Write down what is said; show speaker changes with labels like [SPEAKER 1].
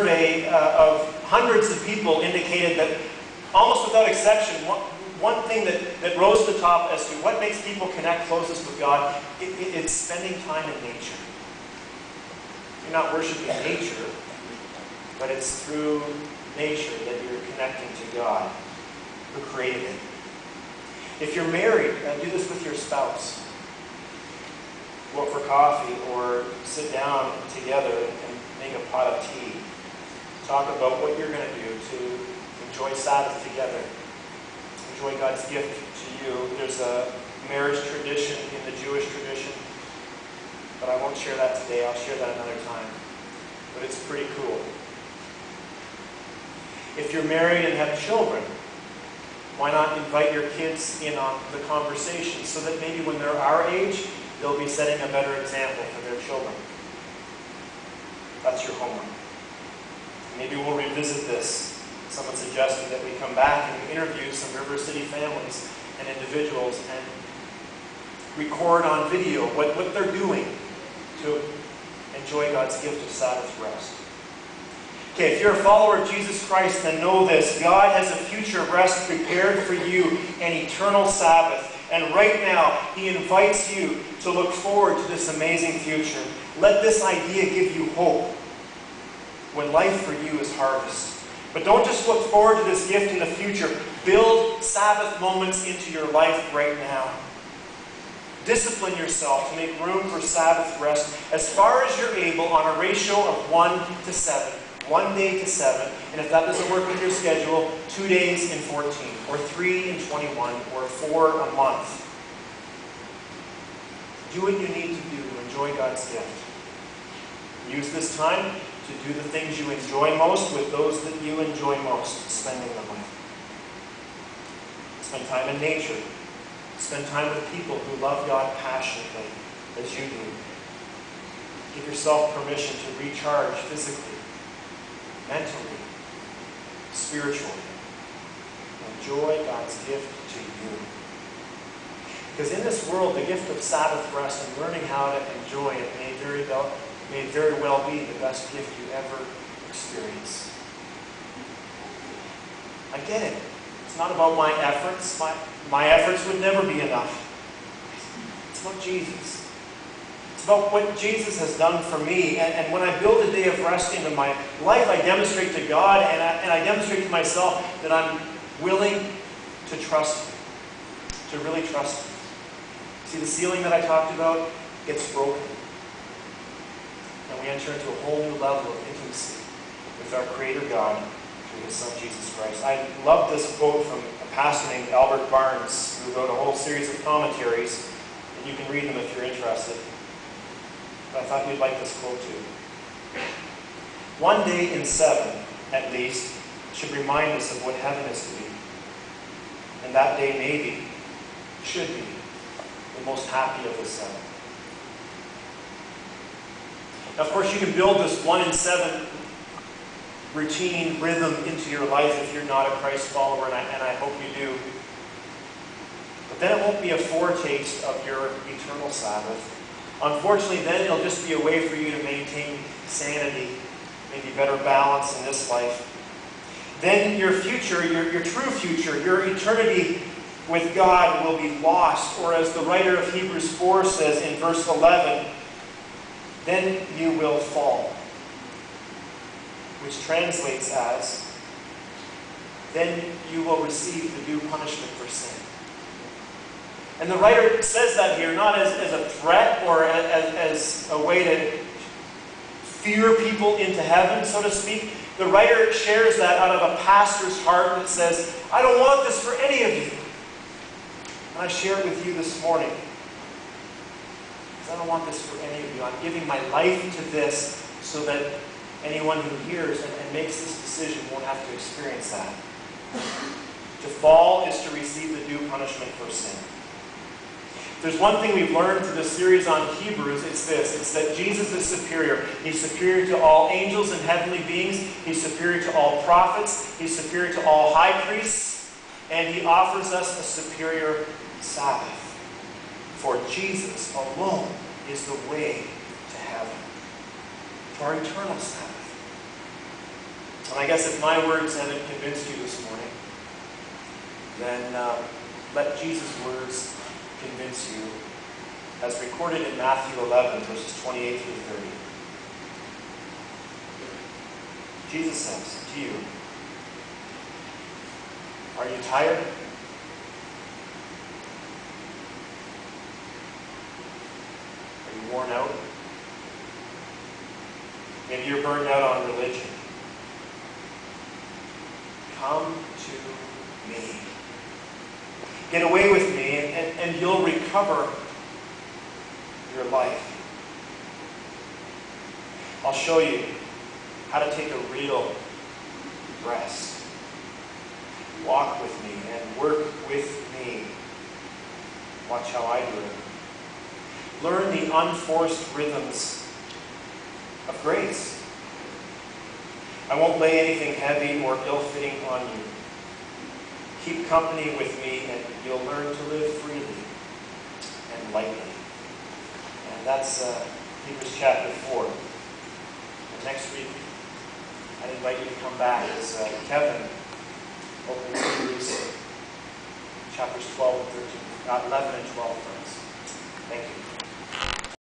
[SPEAKER 1] survey of hundreds of people indicated that almost without exception, one thing that rose to the top as to what makes people connect closest with God, it's spending time in nature. You're not worshiping nature, but it's through nature that you're connecting to God, who created it. If you're married, do this with your spouse. Go out for coffee or sit down together and make a pot of tea. Talk about what you're going to do to enjoy Sabbath together. Enjoy God's gift to you. There's a marriage tradition in the Jewish tradition, but I won't share that today. I'll share that another time. But it's pretty cool. If you're married and have children, why not invite your kids in on the conversation so that maybe when they're our age, they'll be setting a better example for their children. That's your homework. Maybe we'll revisit this. Someone suggested that we come back and interview some River City families and individuals and record on video what they're doing to enjoy God's gift of Sabbath rest. Okay, if you're a follower of Jesus Christ, then know this. God has a future rest prepared for you, an eternal Sabbath. And right now, He invites you to look forward to this amazing future. Let this idea give you hope when life for you is harvest. But don't just look forward to this gift in the future. Build Sabbath moments into your life right now. Discipline yourself to make room for Sabbath rest as far as you're able on a ratio of 1 to 7. 1 day to 7. And if that doesn't work with your schedule, 2 days in 14. Or 3 in 21. Or 4 a month. Do what you need to do to enjoy God's gift. Use this time to do the things you enjoy most with those that you enjoy most spending them with. Spend time in nature. Spend time with people who love God passionately, as you do. Give yourself permission to recharge physically, mentally, spiritually. Enjoy God's gift to you. Because in this world, the gift of Sabbath rest and learning how to enjoy it may very well be the best gift you ever experience. I get it. It's not about my efforts. My efforts would never be enough. It's about Jesus. It's about what Jesus has done for me. And when I build a day of rest into my life, I demonstrate to God and I demonstrate to myself that I'm willing to trust Him. To really trust Him. See, the ceiling that I talked about gets broken. And we enter into a whole new level of intimacy with our Creator God through His Son, Jesus Christ. I love this quote from a pastor named Albert Barnes, who wrote a whole series of commentaries, and you can read them if you're interested. But I thought you'd like this quote too. 1 day in 7, at least, should remind us of what heaven is to be. And that day maybe should be the most happy of the 7. Now, of course, you can build this 1 in 7 routine, rhythm into your life if you're not a Christ follower, and I hope you do. But then it won't be a foretaste of your eternal Sabbath. Unfortunately, then it'll just be a way for you to maintain sanity, maybe better balance in this life. Then your future, your true future, your eternity with God will be lost. Or as the writer of Hebrews 4 says in verse 11, then you will fall. Which translates as, then you will receive the due punishment for sin. And the writer says that here not as a threat or as a way to fear people into heaven, so to speak. The writer shares that out of a pastor's heart that says, I don't want this for any of you. And I share it with you this morning. Because I don't want this for any of you. I'm giving my life to this so that anyone who hears and makes this decision won't have to experience that. To fall is to receive the due punishment for sin. If there's one thing we've learned through this series on Hebrews, it's this. It's that Jesus is superior. He's superior to all angels and heavenly beings. He's superior to all prophets. He's superior to all high priests. And He offers us a superior Sabbath. For Jesus alone is the way to heaven. To our eternal Sabbath. And I guess if my words haven't convinced you this morning, then let Jesus' words convince you, as recorded in Matthew 11, verses 28 through 30. Jesus says to you, "Are you tired? Are you worn out? Maybe you're burned out on religion. Come to me. Get away with me, and you'll recover your life. I'll show you how to take a real rest. Walk with me and work with me. Watch how I do it. Learn the unforced rhythms of grace. I won't lay anything heavy or ill-fitting on you. Keep company with me, and you'll learn to live freely and lightly." And that's Hebrews chapter 4. And next week, I invite you to come back as Kevin opens Hebrews chapters 12 and 13, 11 and 12 for us. Thank you.